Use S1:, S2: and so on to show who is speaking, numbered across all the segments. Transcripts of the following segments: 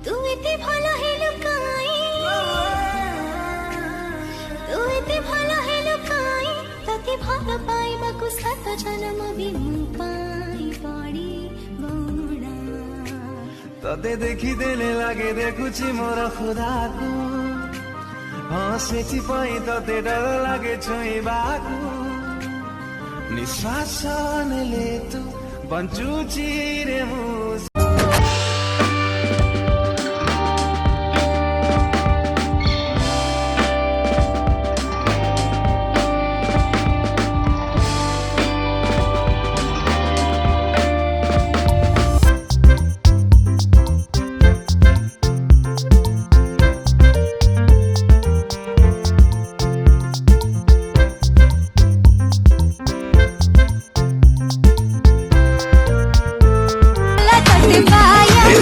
S1: तू इते भालो है लुकाई, तू इते भालो है लुकाई, तते भालो पाई बाकु सात जन्म भी पाई पड़ी गौड़ा।
S2: तते देखी देले लागे देखुची मोर खुदा को, हँसेची पाई तते डर लागे छुइबाकु। निश्वास नेले तू बंचुची रे मुझ।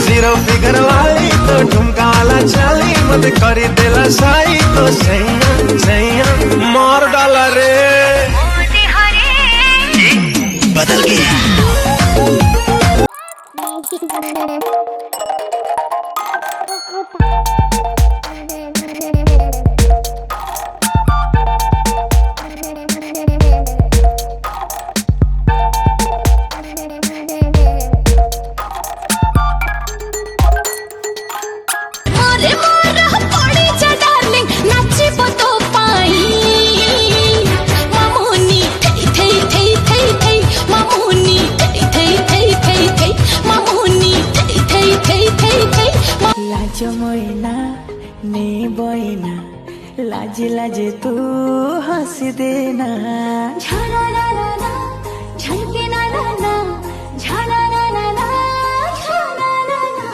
S2: जीरो फिगर वाली तो ठुमका वाला चाली मत करी देला साई तो सैया सैया मार डाला रे बदल गया।
S3: लाजमयना ने बयना लाजे लाजे तू हंसी देना।
S1: झाला ला ला ला झलके ना ला ला, झाला ला ला ला झाला ला ला।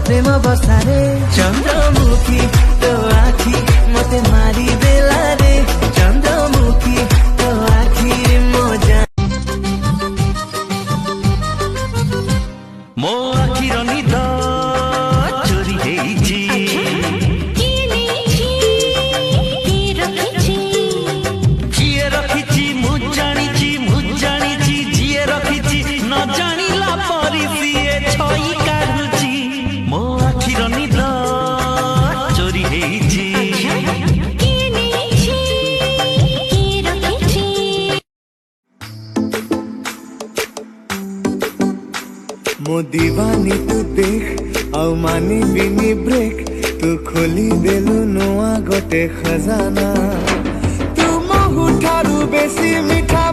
S3: प्रेम बसारे चंद्रमुखी तो आखी मते मारी देला रे, चंद्रमुखी तो आखी मजा मो आखिर निद चोरी हेइची किए रखिची मु जानिची जिए रखिची न जानिला परी सिए छई काढुची। मो आखिर निद चोरी हेइची
S2: मो दीवानी तू देख आउ मानी बिनी ब्रेक तू खोली देलु नुआ गोटे खजाना तू महु ठारू बेसी मिठा।